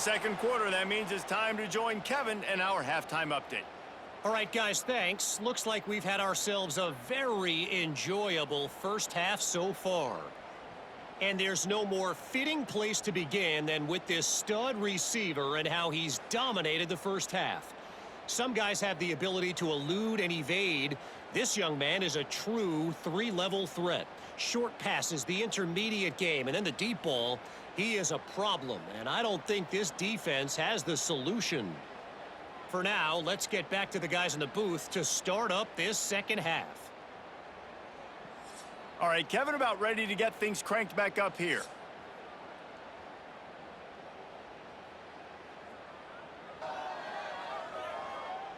second quarter. That means it's time to join Kevin in our halftime update. All right, guys, thanks. Looks like we've had ourselves a very enjoyable first half so far. And there's no more fitting place to begin than with this stud receiver and how he's dominated the first half. Some guys have the ability to elude and evade. This young man is a true three-level threat. Short passes, the intermediate game, and then the deep ball. He is a problem, and I don't think this defense has the solution. For now, let's get back to the guys in the booth to start up this second half. All right, Kevin, about ready to get things cranked back up here.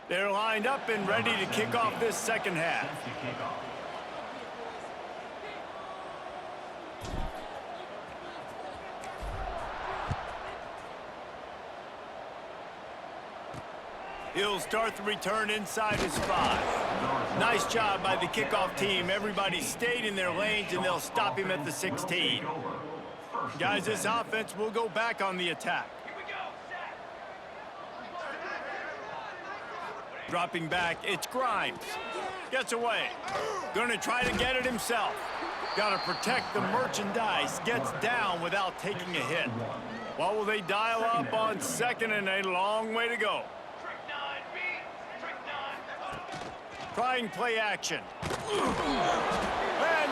They're lined up and ready to kick off this second half. He'll start the return inside his 5. Nice job by the kickoff team. Everybody stayed in their lanes, and they'll stop him at the 16. Guys, this offense will go back on the attack. Dropping back, it's Grimes. Gets away. Gonna try to get it himself. Gotta protect the merchandise. Gets down without taking a hit. What will they dial up on second and a long way to go? Trying play action. And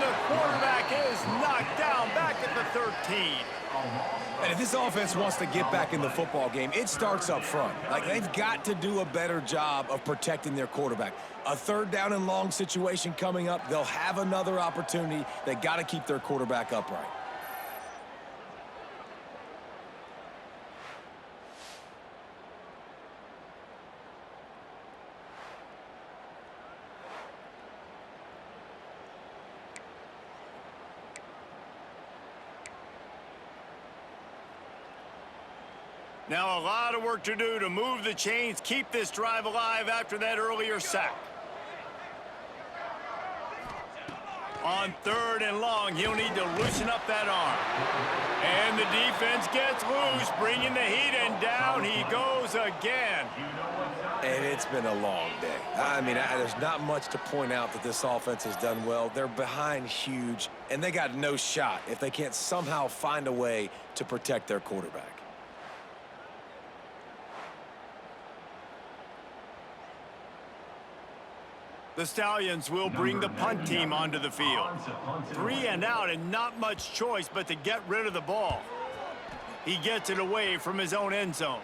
the quarterback is knocked down back at the 13. And if this offense wants to get back in the football game, it starts up front. Like, they've got to do a better job of protecting their quarterback. A third down and long situation coming up, they'll have another opportunity. They got to keep their quarterback upright. Now a lot of work to do to move the chains, keep this drive alive after that earlier sack. On third and long, he'll need to loosen up that arm. And the defense gets loose, bringing the heat, and down he goes again. And it's been a long day. I mean, there's not much to point out that this offense has done well. They're behind huge, and they got no shot if they can't somehow find a way to protect their quarterback. The Stallions will bring the punt team onto the field. 3 and out and not much choice but to get rid of the ball. He gets it away from his own end zone.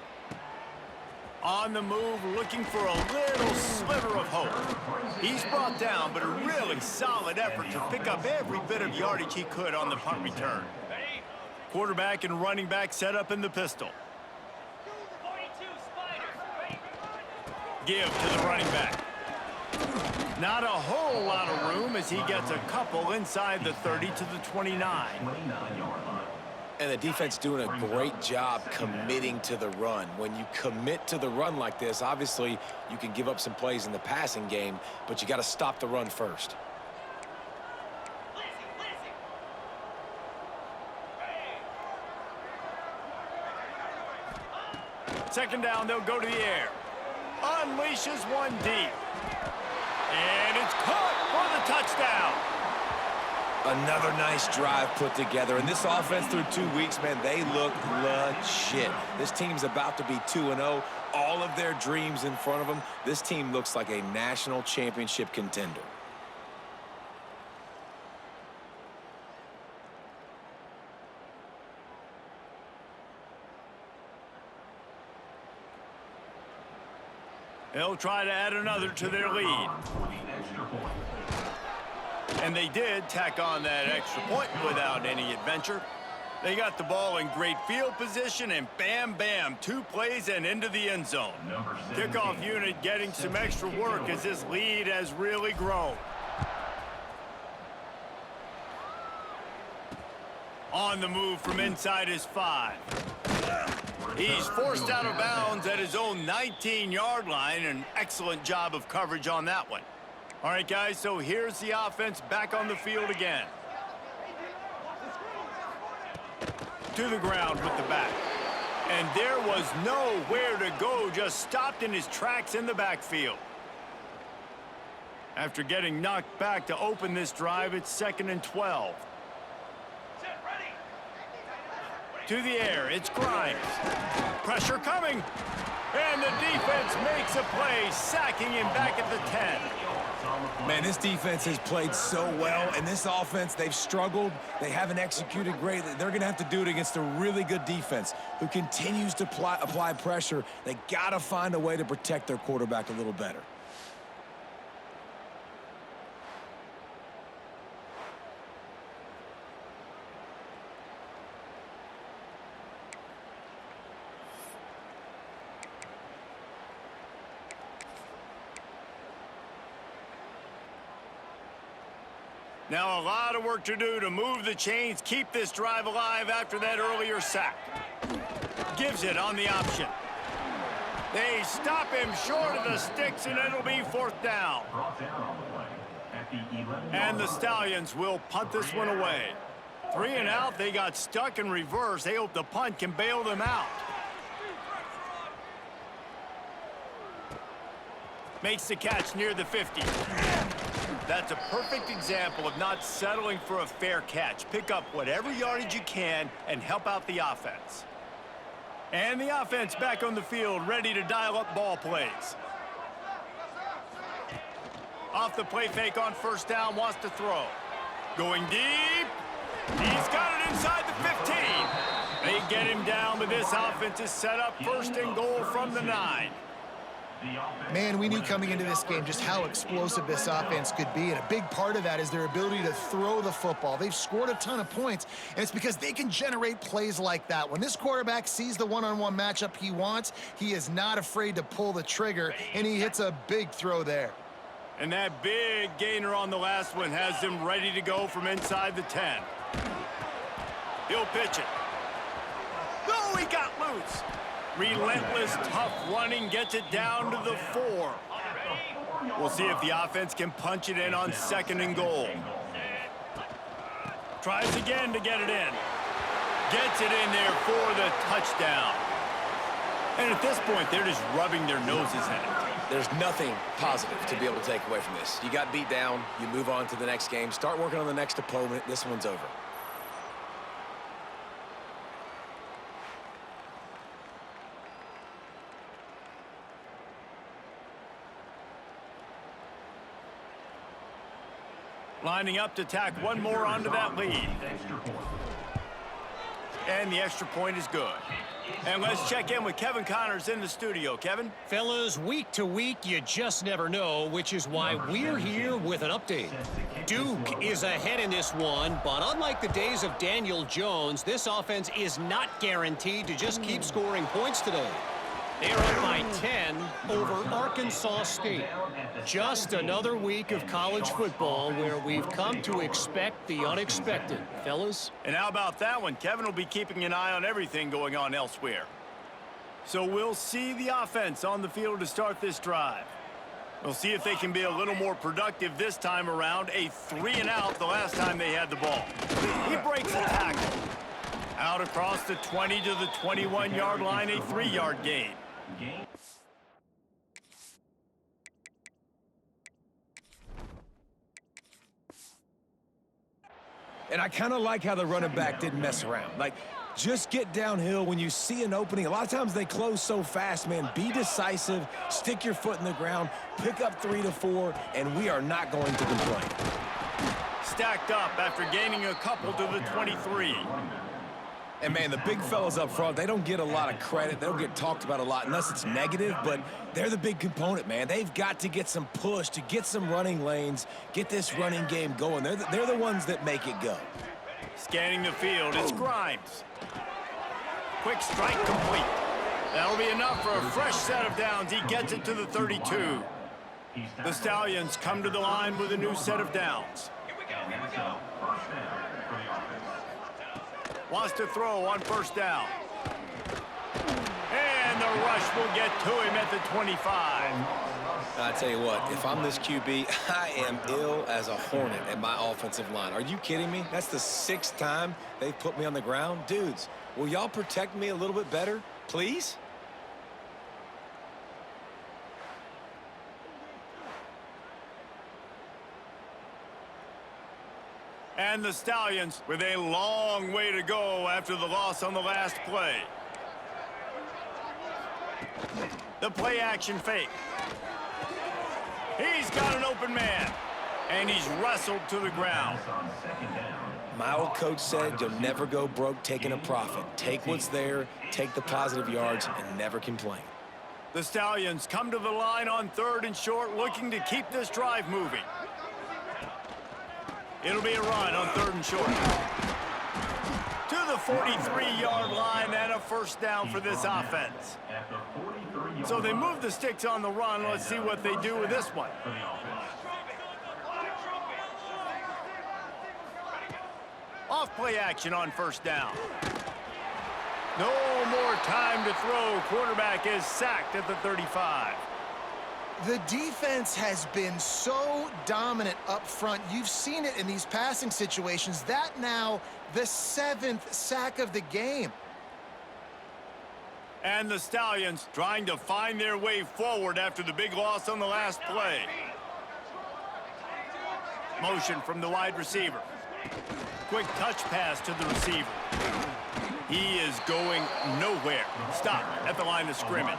On the move, looking for a little sliver of hope. He's brought down, but a really solid effort to pick up every bit of yardage he could on the punt return. Quarterback and running back set up in the pistol. Give to the running back. Not a whole lot of room as he gets a couple inside the 30 to the 29. And the defense doing a great job committing to the run. When you commit to the run like this, obviously you can give up some plays in the passing game, but you got to stop the run first. Second down, they'll go to the air. Unleashes one deep. And it's caught for the touchdown. Another nice drive put together. And this offense through 2 weeks, man, they look legit. This team's about to be 2-0. All of their dreams in front of them. This team looks like a national championship contender. They'll try to add another to their lead. And they did tack on that extra point without any adventure. They got the ball in great field position, and bam, bam, 2 plays and into the end zone. Kickoff unit getting some extra work as this lead has really grown. On the move from inside his 5. He's forced out of bounds at his own 19-yard line. An excellent job of coverage on that one. All right, guys, so here's the offense back on the field again. To the ground with the back. And there was nowhere to go, just stopped in his tracks in the backfield. After getting knocked back to open this drive, it's 2nd and 12. To the air, it's Grimes. Pressure coming. And the defense makes a play, sacking him back at the 10. Man, this defense has played so well, and this offense, they've struggled. They haven't executed great. They're going to have to do it against a really good defense who continues to apply pressure. They got to find a way to protect their quarterback a little better. Now a lot of work to do to move the chains, keep this drive alive after that earlier sack. Gives it on the option. They stop him short of the sticks, and it'll be 4th down. And the Stallions will punt this one away. 3 and out, they got stuck in reverse. They hope the punt can bail them out. Makes the catch near the 50. That's a perfect example of not settling for a fair catch. Pick up whatever yardage you can and help out the offense. And the offense back on the field, ready to dial up ball plays. Off the play fake on 1st down, wants to throw. Going deep. He's got it inside the 15. They get him down, but this offense is set up 1st and goal from the 9. Man, we knew coming into this game just how explosive this offense could be, and a big part of that is their ability to throw the football. They've scored a ton of points, and it's because they can generate plays like that. When this quarterback sees the one-on-one matchup he wants, he is not afraid to pull the trigger, and he hits a big throw there. And that big gainer on the last one has him ready to go from inside the 10. He'll pitch it. Oh, he got loose. Relentless, tough running gets it down to the 4. We'll see if the offense can punch it in on 2nd and goal. Tries again to get it in. Gets it in there for the touchdown. And at this point, they're just rubbing their noses in it. There's nothing positive to be able to take away from this. You got beat down, you move on to the next game, start working on the next opponent. This one's over. Lining up to tack one more onto that lead. And the extra point is good. And let's check in with Kevin Connors in the studio. Kevin? Fellas, week to week, you just never know, which is why we're here with an update. Duke is ahead in this one, but unlike the days of Daniel Jones, this offense is not guaranteed to just keep scoring points today. They're up by 10 over Arkansas State. Just another week of college football where we've come to expect the unexpected, fellas. And how about that one? Kevin will be keeping an eye on everything going on elsewhere. So we'll see the offense on the field to start this drive. We'll see if they can be a little more productive this time around. A 3 and out the last time they had the ball. He breaks the tackle. Out across the 20 to the 21-yard line, a 3-yard gain. And I kind of like how the running back didn't mess around. Like, just get downhill when you see an opening. A lot of times they close so fast, man. Be decisive, stick your foot in the ground, pick up 3 to 4, and we are not going to complain. Stacked up after gaining a couple to the 23. And, man, the big fellas up front, they don't get a lot of credit. They don't get talked about a lot unless it's negative, but they're the big component, man. They've got to get some push, to get some running lanes, get this running game going. They're the ones that make it go. Scanning the field, it's Grimes. Quick strike complete. That'll be enough for a fresh set of downs. He gets it to the 32. The Stallions come to the line with a new set of downs. Here we go. First down. Wants to throw on 1st down. And the rush will get to him at the 25. I tell you what, if I'm this QB, I am ill as a hornet at my offensive line. Are you kidding me? That's the 6th time they've put me on the ground. Dudes, will y'all protect me a little bit better? Please? And the Stallions with a long way to go after the loss on the last play. The play action fake. He's got an open man. And he's wrestled to the ground. My old coach said you'll never go broke taking a profit. Take what's there, take the positive yards, and never complain. The Stallions come to the line on 3rd and short, looking to keep this drive moving. It'll be a run on 3rd and short. To the 43-yard line and a first down for this offense. So they move the sticks on the run. Let's see what they do with this one. Off play action on 1st down. No more time to throw. Quarterback is sacked at the 35. The defense has been so dominant up front. You've seen it in these passing situations. That now the 7th sack of the game. And the Stallions trying to find their way forward after the big loss on the last play. Motion from the wide receiver. Quick touch pass to the receiver. He is going nowhere. Stop at the line of scrimmage.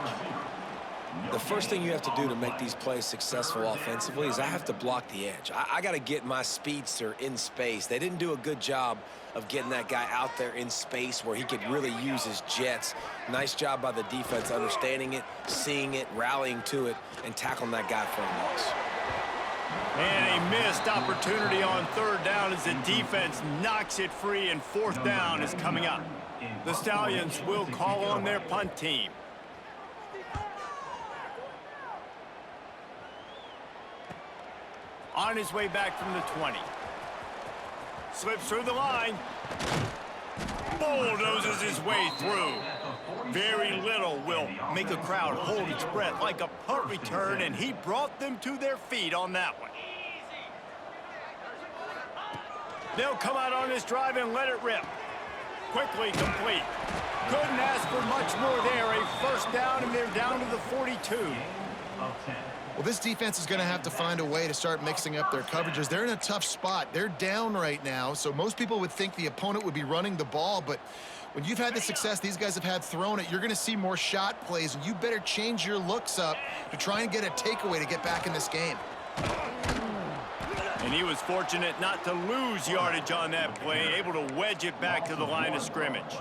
The first thing you have to do to make these plays successful offensively is I have to block the edge. I got to get my speedster in space. They didn't do a good job of getting that guy out there in space where he could really use his jets. Nice job by the defense understanding it, seeing it, rallying to it, and tackling that guy for a loss. And a missed opportunity on 3rd down as the defense knocks it free, and 4th down is coming up. The Stallions will call on their punt team. On his way back from the 20. Slips through the line. Bulldozes his way through. Very little will make a crowd hold its breath like a punt return, and he brought them to their feet on that one. They'll come out on this drive and let it rip. Quickly complete. Couldn't ask for much more there. A first down, and they're down to the 42. Well, this defense is going to have to find a way to start mixing up their coverages. They're in a tough spot. They're down right now, so most people would think the opponent would be running the ball, but when you've had the success these guys have had throwing it, you're going to see more shot plays, and you better change your looks up to try and get a takeaway to get back in this game. And he was fortunate not to lose yardage on that play, able to wedge it back to the line of scrimmage.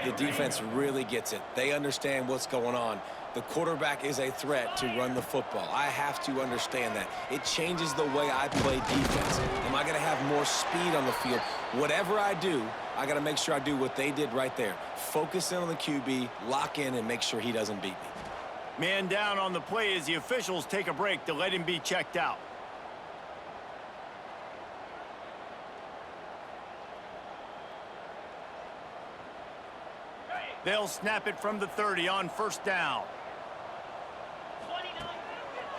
The defense really gets it. They understand what's going on. The quarterback is a threat to run the football. I have to understand that. It changes the way I play defense. Am I going to have more speed on the field? Whatever I do, I got to make sure I do what they did right there. Focus in on the QB, lock in, and make sure he doesn't beat me. Man down on the play as the officials take a break to let him be checked out. They'll snap it from the 30 on 1st down.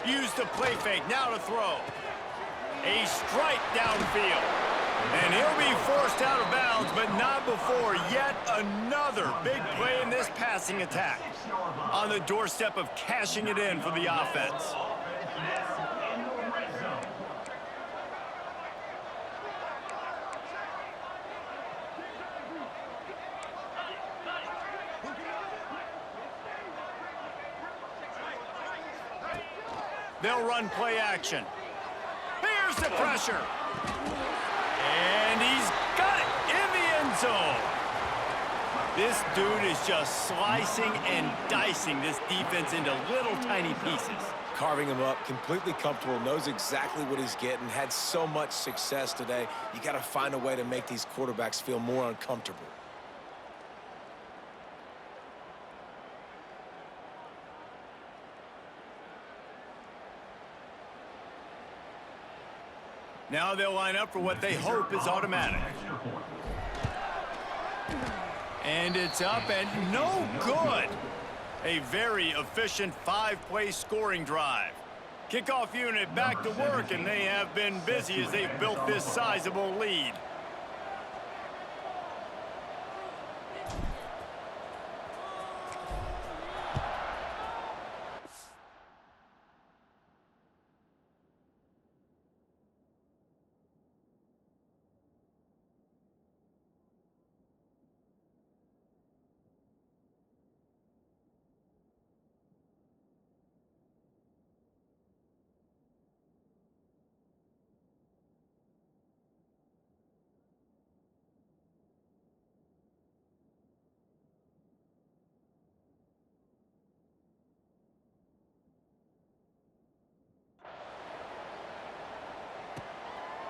Use the play fake, now to throw. A strike downfield. And he'll be forced out of bounds, but not before yet another big play in this passing attack. On the doorstep of cashing it in for the offense. They'll run play action. Here's the pressure. And he's got it in the end zone. This dude is just slicing and dicing this defense into little tiny pieces. Carving him up, completely comfortable, knows exactly what he's getting, had so much success today. You got to find a way to make these quarterbacks feel more uncomfortable. Now they'll line up for what they hope is automatic. And it's up and no good. A very efficient 5-play scoring drive. Kickoff unit back to work, and they have been busy as they've built this sizable lead.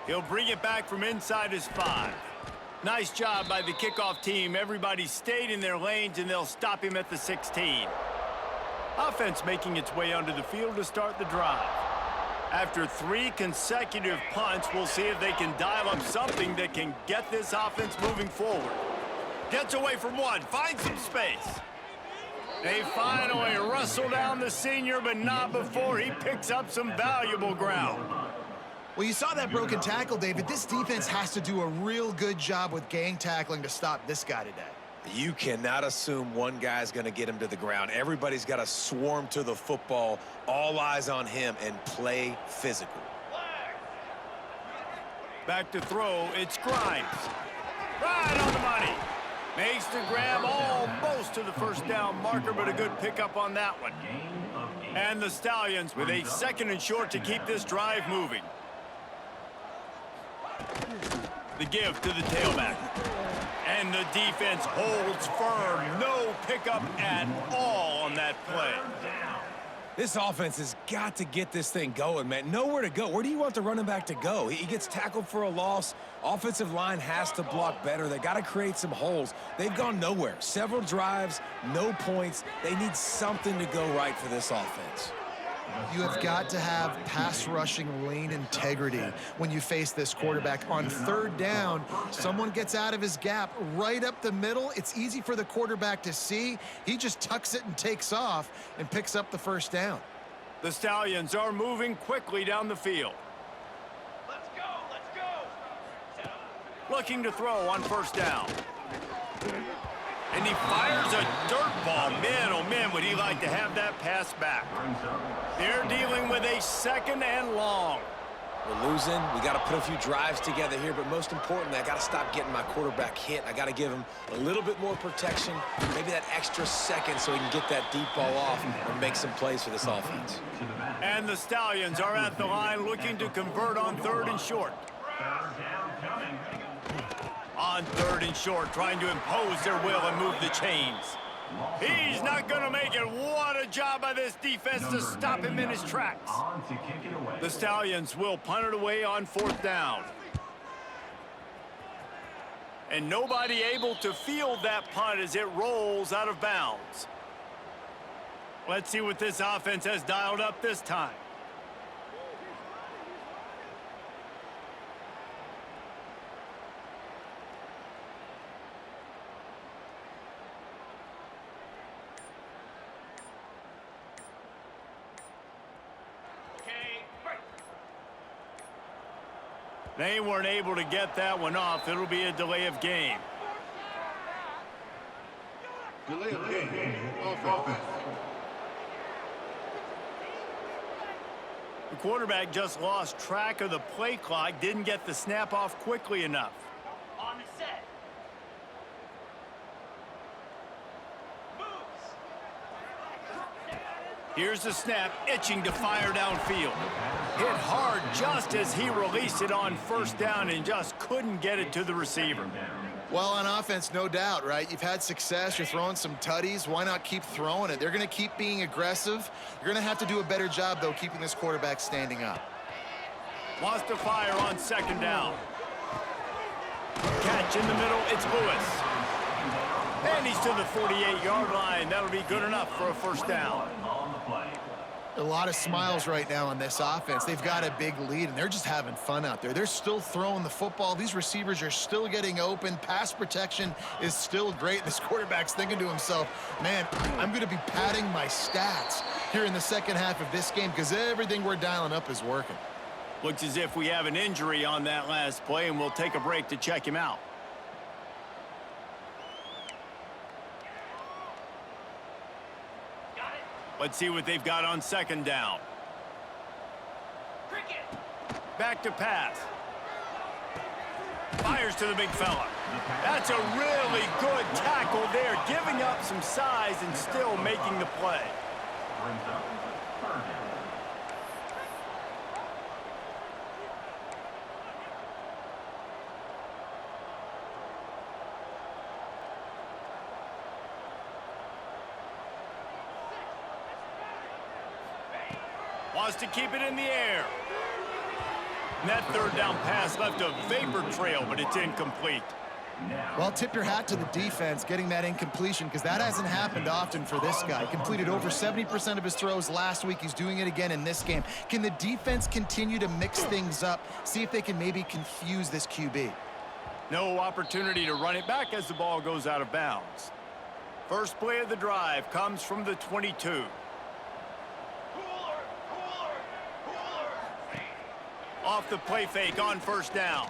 He'll bring it back from inside his 5. Nice job by the kickoff team. Everybody stayed in their lanes, and they'll stop him at the 16. Offense making its way onto the field to start the drive. After 3 consecutive punts, we'll see if they can dial up something that can get this offense moving forward. Gets away from 1, finds some space. They finally wrestle down the senior, but not before he picks up some valuable ground. Well, you saw that broken tackle, David. This defense has to do a real good job with gang tackling to stop this guy today. You cannot assume one guy's going to get him to the ground. Everybody's got to swarm to the football, all eyes on him, and play physical. Back to throw, it's Grimes. Right on the money. Makes the grab almost to the first down marker, but a good pickup on that one. And the Stallions with a 2nd and short to keep this drive moving. The give to the tailback. And the defense holds firm. No pickup at all on that play. This offense has got to get this thing going, man. Nowhere to go. Where do you want the running back to go? He gets tackled for a loss. Offensive line has to block better. They got to create some holes. They've gone nowhere. Several drives, no points. They need something to go right for this offense. You have got to have pass rushing lane integrity when you face this quarterback. On 3rd down, someone gets out of his gap right up the middle. It's easy for the quarterback to see. He just tucks it and takes off and picks up the 1st down. The Stallions are moving quickly down the field. Let's go, let's go. Looking to throw on 1st down. And he fires a dirt ball. Man, oh man, would he like to have that pass back. They're dealing with a 2nd and long. We're losing. We got to put a few drives together here, but most importantly, I got to stop getting my quarterback hit. I got to give him a little bit more protection, maybe that extra second so he can get that deep ball off and make some plays for this offense. And the Stallions are at the line looking to convert on 3rd and short. On 3rd and short, trying to impose their will and move the chains. He's not going to make it. What a job by this defense to stop him in his tracks. The Stallions will punt it away on 4th down. And nobody able to field that punt as it rolls out of bounds. Let's see what this offense has dialed up this time. They weren't able to get that one off. It'll be a delay of game. Delay of game. Offense. The quarterback just lost track of the play clock, didn't get the snap off quickly enough. On the set. Here's the snap, itching to fire downfield. Hit hard just as he released it on 1st down and just couldn't get it to the receiver. Well, on offense, no doubt, right? You've had success. You're throwing some tutties. Why not keep throwing it? They're going to keep being aggressive. You're going to have to do a better job, though, keeping this quarterback standing up. Wants to fire on 2nd down. Catch in the middle, it's Lewis. And he's to the 48-yard line. That'll be good enough for a 1st down. A lot of smiles right now on this offense. They've got a big lead, and they're just having fun out there. They're still throwing the football. These receivers are still getting open. Pass protection is still great. This quarterback's thinking to himself, man, I'm going to be padding my stats here in the 2nd half of this game because everything we're dialing up is working. Looks as if we have an injury on that last play, and we'll take a break to check him out. Let's see what they've got on 2nd down. Back to pass. Fires to the big fella. That's a really good tackle there, giving up some size and still making the play. Wants to keep it in the air. And that third down pass left a vapor trail, but it's incomplete. Well, tip your hat to the defense getting that incompletion because that hasn't happened often for this guy. He completed over 70% of his throws last week. He's doing it again in this game. Can the defense continue to mix things up, see if they can maybe confuse this QB? No opportunity to run it back as the ball goes out of bounds. First play of the drive comes from the 22. Off the play fake on first down.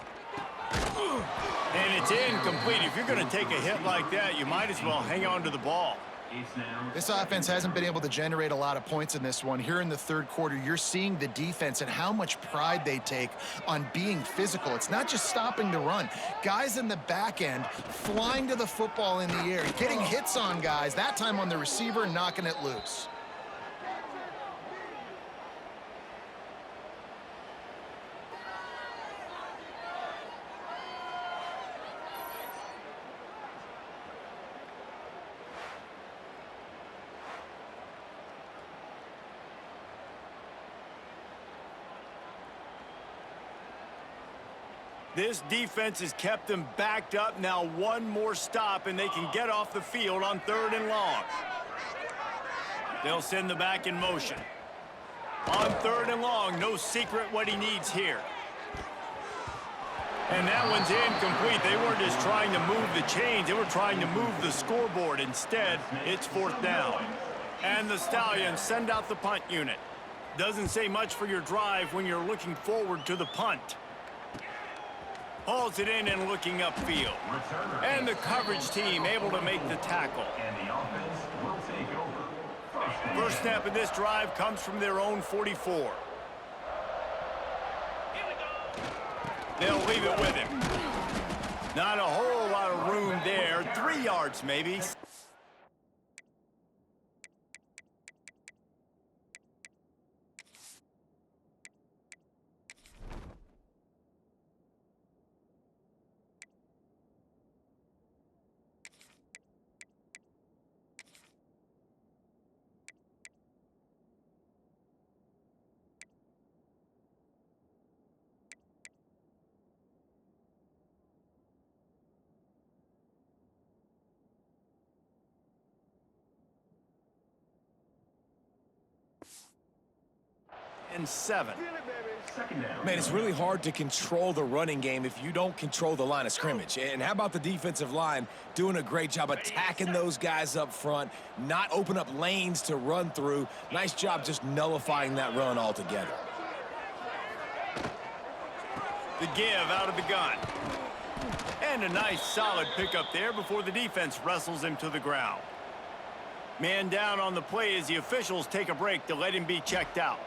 And it's incomplete. If you're going to take a hit like that, you might as well hang on to the ball. This offense hasn't been able to generate a lot of points in this one. Here in the third quarter, you're seeing the defense and how much pride they take on being physical. It's not just stopping the run. Guys in the back end flying to the football in the air, getting hits on guys, that time on the receiver, knocking it loose. This defense has kept them backed up. Now one more stop, and they can get off the field on 3rd and long. They'll send the back in motion. On 3rd and long, no secret what he needs here. And that one's incomplete. They weren't just trying to move the chains. They were trying to move the scoreboard. Instead, it's 4th down. And the Stallions send out the punt unit. Doesn't say much for your drive when you're looking forward to the punt. Hauls it in and looking upfield. And the coverage team able to make the tackle. First snap of this drive comes from their own 44. They'll leave it with him. Not a whole lot of room there. 3 yards maybe. And 7. Man, it's really hard to control the running game if you don't control the line of scrimmage. And how about the defensive line doing a great job attacking those guys up front, not open up lanes to run through. Nice job just nullifying that run altogether. The give out of the gun. And a nice solid pickup there before the defense wrestles him to the ground. Man down on the play as the officials take a break to let him be checked out.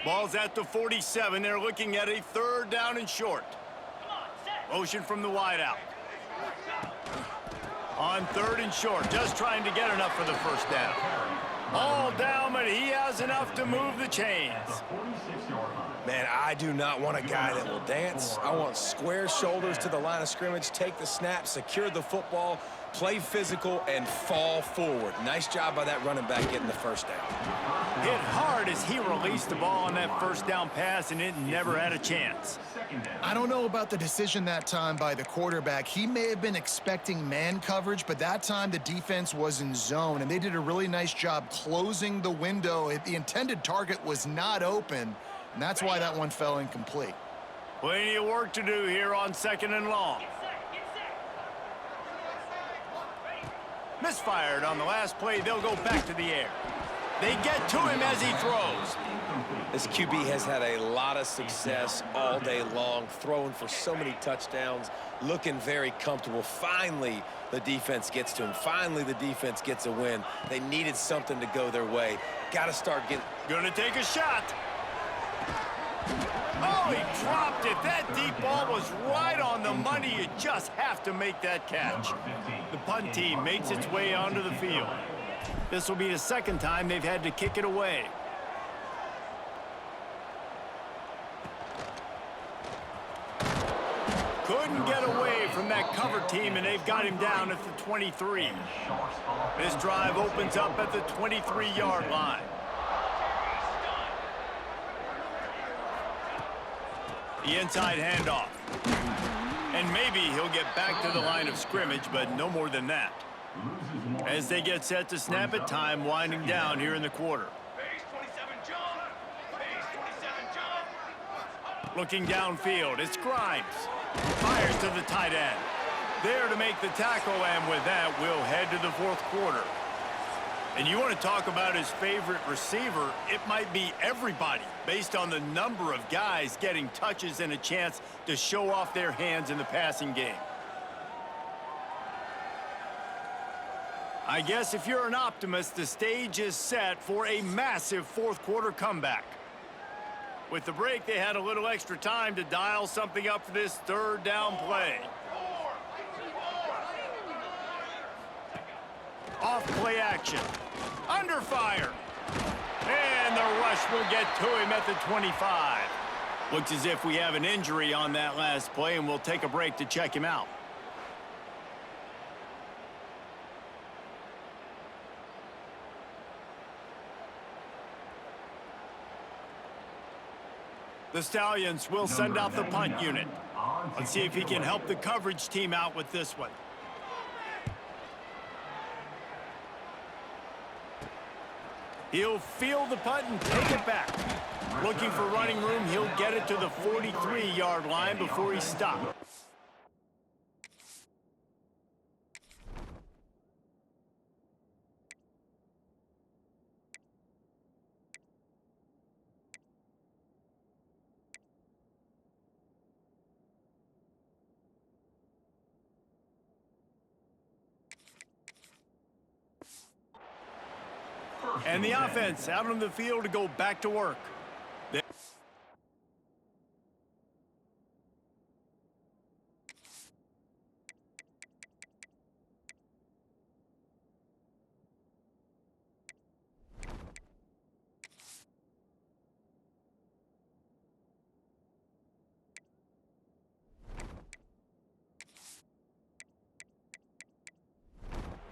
Ball's at the 47. They're looking at a 3rd down and short. Motion from the wideout. On 3rd and short, just trying to get enough for the first down. All down, but he has enough to move the chains. Man, I do not want a guy that will dance. I want square shoulders to the line of scrimmage, take the snap, secure the football, play physical, and fall forward. Nice job by that running back getting the first down. Hit hard as he released the ball on that first down pass, and it never had a chance. I don't know about the decision that time by the quarterback. He may have been expecting man coverage, but that time the defense was in zone, and they did a really nice job closing the window. The intended target was not open, and that's why that one fell incomplete. Plenty of work to do here on 2nd and long. Misfired on the last play. They'll go back to the air. They get to him as he throws. This QB has had a lot of success all day long, throwing for so many touchdowns, looking very comfortable. Finally, the defense gets to him. Finally, the defense gets a win. They needed something to go their way. Got to start getting... Gonna take a shot. Oh, he dropped it. That deep ball was right on the money. You just have to make that catch. The punt team makes its way onto the field. This will be the second time they've had to kick it away. Couldn't get away from that cover team, and they've got him down at the 23. This drive opens up at the 23-yard line. The inside handoff. And maybe he'll get back to the line of scrimmage, but no more than that. As they get set to snap it, time winding down here in the quarter. Base 27, John. Base 27, John. Looking downfield, it's Grimes. Fires to the tight end. There to make the tackle, and with that, we'll head to the fourth quarter. And you want to talk about his favorite receiver, it might be everybody, based on the number of guys getting touches and a chance to show off their hands in the passing game. I guess if you're an optimist, the stage is set for a massive fourth quarter comeback. With the break, they had a little extra time to dial something up for this third down play. Off play action. Under fire. And the rush will get to him at the 25. Looks as if we have an injury on that last play, and we'll take a break to check him out. The Stallions will send out the punt unit. Let's see if he can help the coverage team out with this one. He'll field the punt and take it back. Looking for running room, he'll get it to the 43-yard line before he stops. And the offense out on the field to go back to work.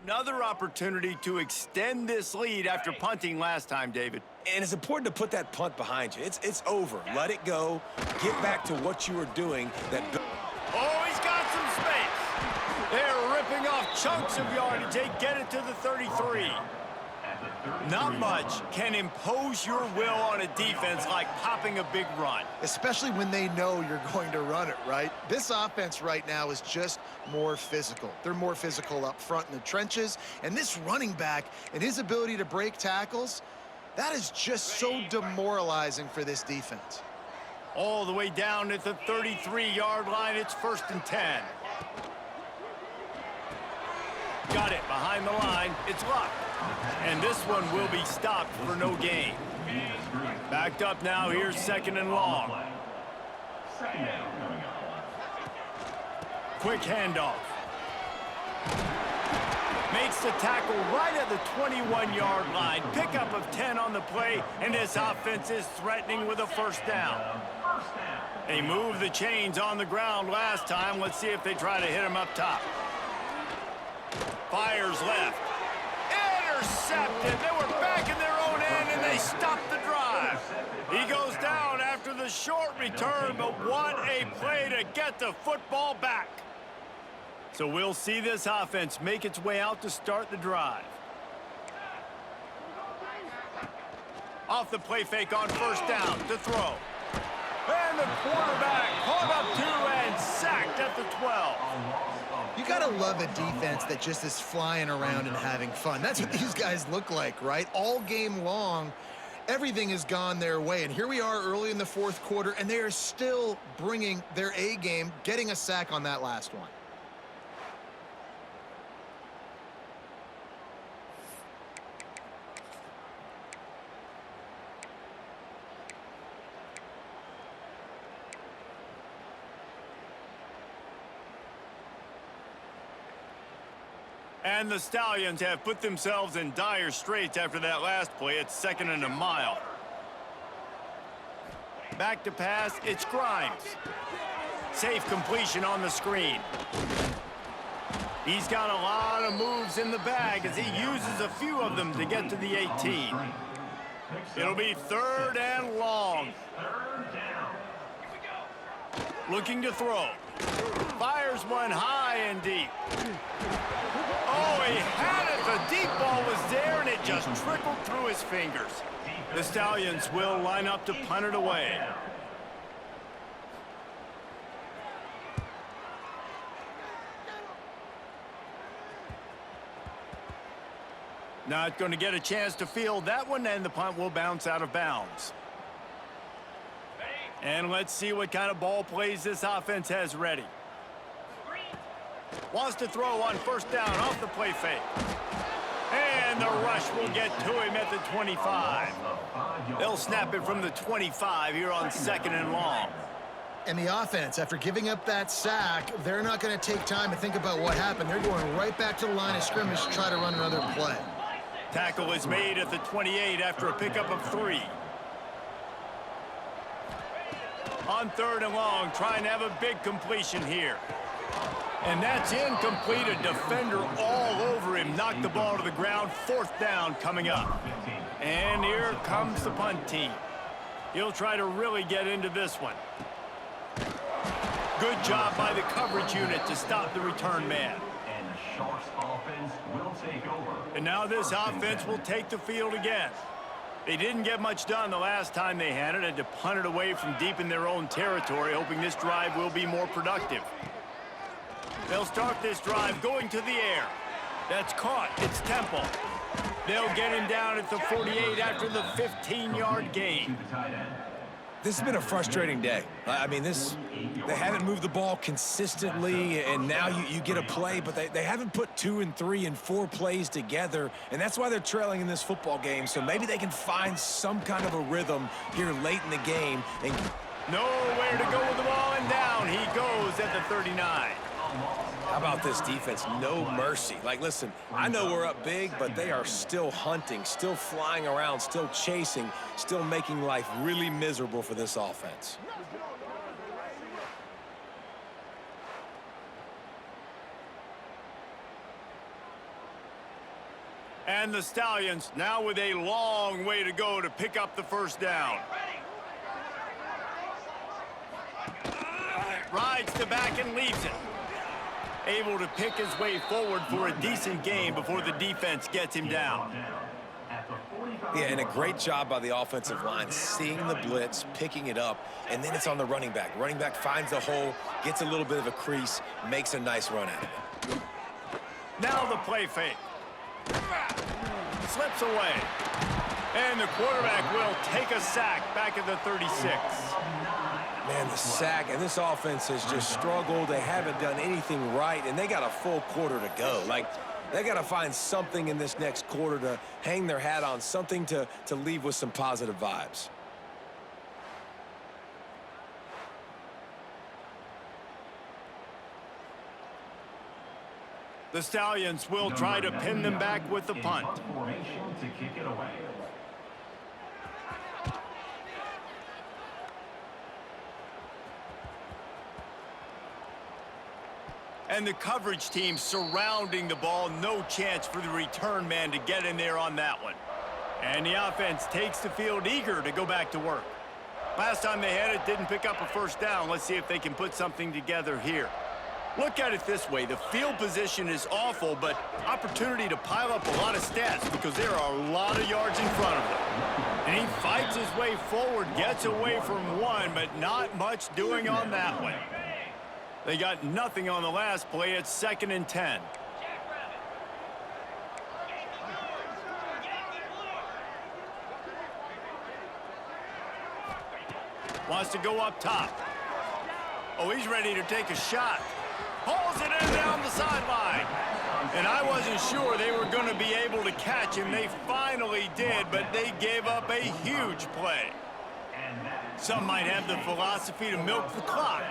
Another opportunity to extend this lead after punting last time, David. And it's important to put that punt behind you. It's over. Let it go. Get back to what you were doing. Oh, he's got some space. They're ripping off chunks of yardage. They get it to the 33. Not much can impose your will on a defense like popping a big run. Especially when they know you're going to run it, right? This offense right now is just more physical. They're more physical up front in the trenches, and this running back and his ability to break tackles, that is just so demoralizing for this defense. All the way down at the 33-yard line, it's 1st and 10. Got it behind the line, it's locked. And this one will be stopped for no gain. Backed up now, here's 2nd and long. Quick handoff. Makes the tackle right at the 21-yard line. Pickup of 10 on the play, and this offense is threatening with a 1st down. They moved the chains on the ground last time. Let's see if they try to hit him up top. Fires left. Intercepted. They were back in their own end, and they stopped the drive. He goes down after the short return, but what a play to get the football back. So we'll see this offense make its way out to start the drive. Off the play fake on 1st down to throw. And the quarterback caught up 2 and sacked at the 12. You gotta love a defense that just is flying around and having fun. That's what these guys look like, right? All game long, everything has gone their way. And here we are early in the fourth quarter, and they are still bringing their A game, getting a sack on that last one. And the Stallions have put themselves in dire straits after that last play. It's 2nd and a mile. Back to pass, it's Grimes. Safe completion on the screen. He's got a lot of moves in the bag as he uses a few of them to get to the 18. It'll be 3rd and long. Looking to throw. Fires one high and deep. Oh, he had it. The deep ball was there, and it just trickled through his fingers. The Stallions will line up to punt it away. Not going to get a chance to field that one, and the punt will bounce out of bounds. And let's see what kind of ball plays this offense has ready. Wants to throw on 1st down off the play fake. And the rush will get to him at the 25. They'll snap it from the 25 here on 2nd and long. And the offense, after giving up that sack, they're not going to take time to think about what happened. They're going right back to the line of scrimmage to try to run another play. Tackle is made at the 28 after a pickup of 3. On 3rd and long, trying to have a big completion here. And that's incomplete. A defender all over him. Knocked the ball to the ground. 4th down coming up. And here comes the punt team. He'll try to really get into this one. Good job by the coverage unit to stop the return man. And the Sharks offense will take over. And now this offense will take the field again. They didn't get much done the last time they had it. Had to punt it away from deep in their own territory, hoping this drive will be more productive. They'll start this drive going to the air. That's caught. It's Temple. They'll get him down at the 48 after the 15-yard gain. This has been a frustrating day. I mean, they haven't moved the ball consistently, and now you get a play, but they haven't put 2 and 3 and 4 plays together, and that's why they're trailing in this football game. So maybe they can find some kind of a rhythm here late in the game. And nowhere to go with the ball, and down he goes at the 39. How about this defense? No mercy. Like, listen, I know we're up big, but they are still hunting, still flying around, still chasing, still making life really miserable for this offense. And the Stallions now with a long way to go to pick up the 1st down. Rides the back and leaves it. Able to pick his way forward for a decent game before the defense gets him down. Yeah, and a great job by the offensive line, seeing the blitz, picking it up, and then it's on the running back. Running back finds a hole, gets a little bit of a crease, makes a nice run out of it. Now the play fake. Slips away. And the quarterback will take a sack back at the 36. Man, the sack, and this offense has just struggled. They haven't done anything right, and they got a full quarter to go. Like, they got to find something in this next quarter to hang their hat on, something to leave with some positive vibes. The Stallions will try to pin them back with the punt. To kick it away. And the coverage team surrounding the ball. No chance for the return man to get in there on that one. And the offense takes the field eager to go back to work. Last time they had it, didn't pick up a 1st down. Let's see if they can put something together here. Look at it this way. The field position is awful, but opportunity to pile up a lot of stats because there are a lot of yards in front of him. And he fights his way forward, gets away from one, but not much doing on that one. They got nothing on the last play. It's 2nd and 10. Wants to go up top. Oh, he's ready to take a shot. Pulls it in down the sideline. And I wasn't sure they were going to be able to catch him. They finally did, but they gave up a huge play. Some might have the philosophy to milk the clock.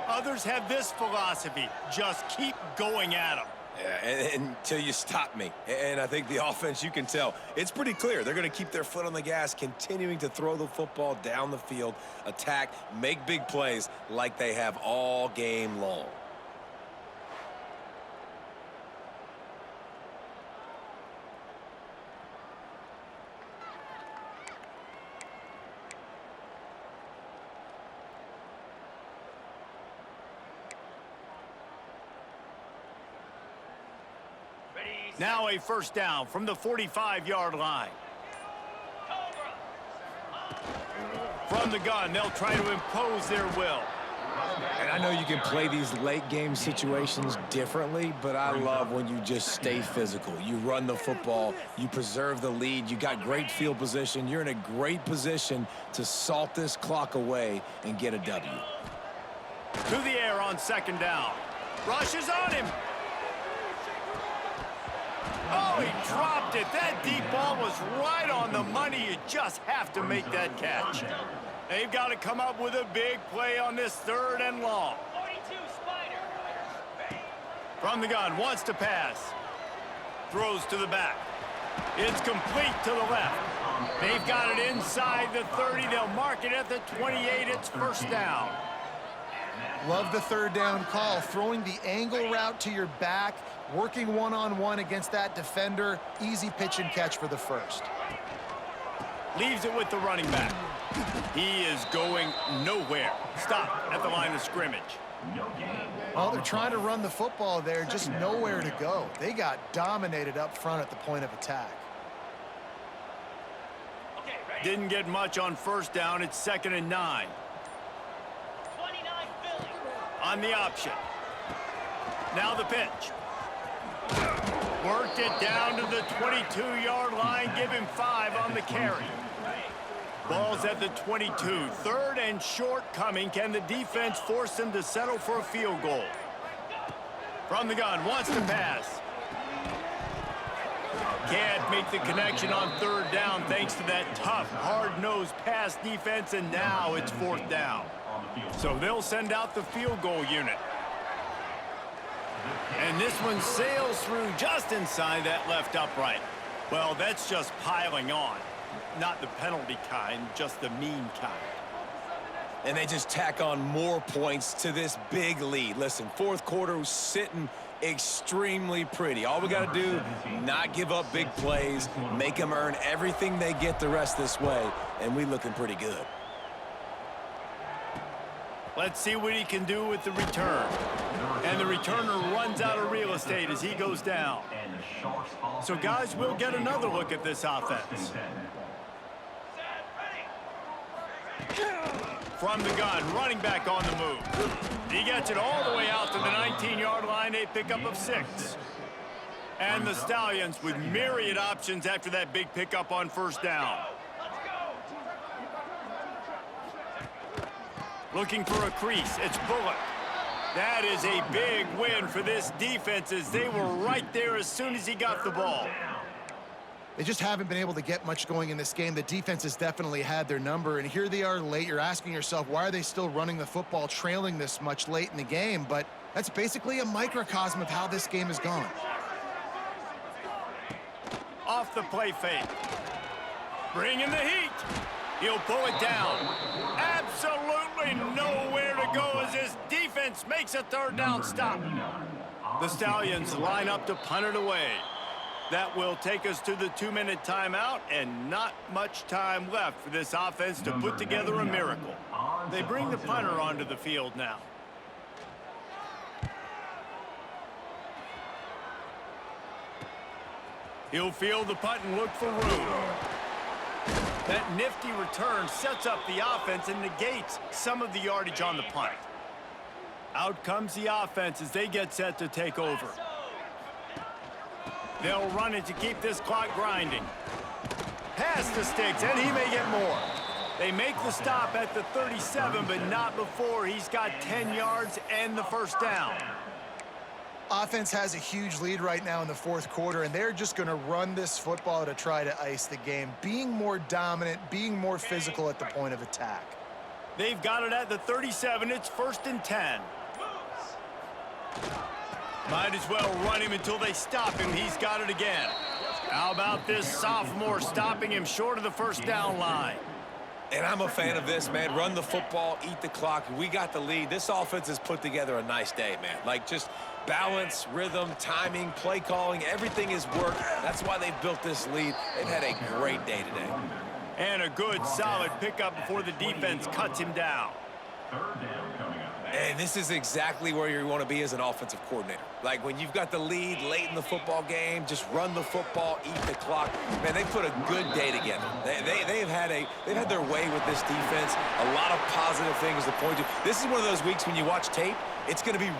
Others have this philosophy. Just keep going at them. Yeah, until you stop me. And I think the offense, you can tell, it's pretty clear. They're going to keep their foot on the gas, continuing to throw the football down the field, attack, make big plays like they have all game long. Now a first down from the 45-yard line. From the gun, they'll try to impose their will. And I know you can play these late-game situations differently, but I love when you just stay physical. You run the football, you preserve the lead, you got great field position, you're in a great position to salt this clock away and get a W. To the air on second down. Rushes on him. Oh, he dropped it. That deep ball was right on the money. You just have to make that catch. They've got to come up with a big play on this third and long. From the gun, wants to pass. Throws to the back. It's complete to the left. They've got it inside the 30. They'll mark it at the 28. It's first down. Love the third down call. Throwing the angle route to your back, working one-on-one against that defender. Easy pitch and catch for the first. Leaves it with the running back. He is going nowhere. Stop at the line of scrimmage. Well, they're trying to run the football there, just nowhere to go. They got dominated up front at the point of attack. Didn't get much on first down. It's 2nd and 9. On the option. Now the pitch. Worked it down to the 22-yard line. Give him 5 on the carry. Ball's at the 22. 3rd and short coming. Can the defense force them to settle for a field goal? From the gun, wants to pass. Can't make the connection on 3rd down thanks to that tough, hard-nosed pass defense, and now it's 4th down. So they'll send out the field goal unit. And this one sails through just inside that left upright. Well, that's just piling on. Not the penalty kind, just the mean kind. And they just tack on more points to this big lead. Listen, 4th quarter was sitting extremely pretty. All we got to do, not give up big plays, make them earn everything they get the rest this way, and we looking pretty good. Let's see what he can do with the return. And the returner runs out of real estate as he goes down. So, guys, we'll get another look at this offense. From the gun, running back on the move. He gets it all the way out to the 19-yard line, a pickup of 6. And the Stallions with myriad options after that big pickup on first down. Looking for a crease, it's Bullock. That is a big win for this defense as they were right there as soon as he got the ball. They just haven't been able to get much going in this game. The defense has definitely had their number, and here they are late. You're asking yourself, why are they still running the football, trailing this much late in the game? But that's basically a microcosm of how this game has gone. Off the play fake. Bring in the heat. He'll pull it down. Absolutely nowhere to go as his defense makes a 3rd down stop. The Stallions line up to punt it away. That will take us to the 2-minute timeout, and not much time left for this offense to put together a miracle. They bring the punter onto the field now. He'll field the punt and look for room. That nifty return sets up the offense and negates some of the yardage on the punt. Out comes the offense as they get set to take over. They'll run it to keep this clock grinding. Pass to Sticks, and he may get more. They make the stop at the 37, but not before he's got 10 yards and the first down. Offense has a huge lead right now in the 4th quarter, and they're just going to run this football to try to ice the game, being more dominant, being more physical at the point of attack. They've got it at the 37. It's 1st and 10. Might as well run him until they stop him. He's got it again. How about this sophomore stopping him short of the first down line? And I'm a fan of this, man. Run the football, eat the clock. We got the lead. This offense has put together a nice day, man. Like, just balance, rhythm, timing, play calling, everything has worked. That's why they've built this lead. They've had a great day today. And a good, solid pickup before the defense cuts him down. Third down coming up. And this is exactly where you want to be as an offensive coordinator. Like, when you've got the lead late in the football game, just run the football, eat the clock. Man, they put a good day together. They've had their way with this defense. A lot of positive things to point to. This is one of those weeks when you watch tape, it's going to be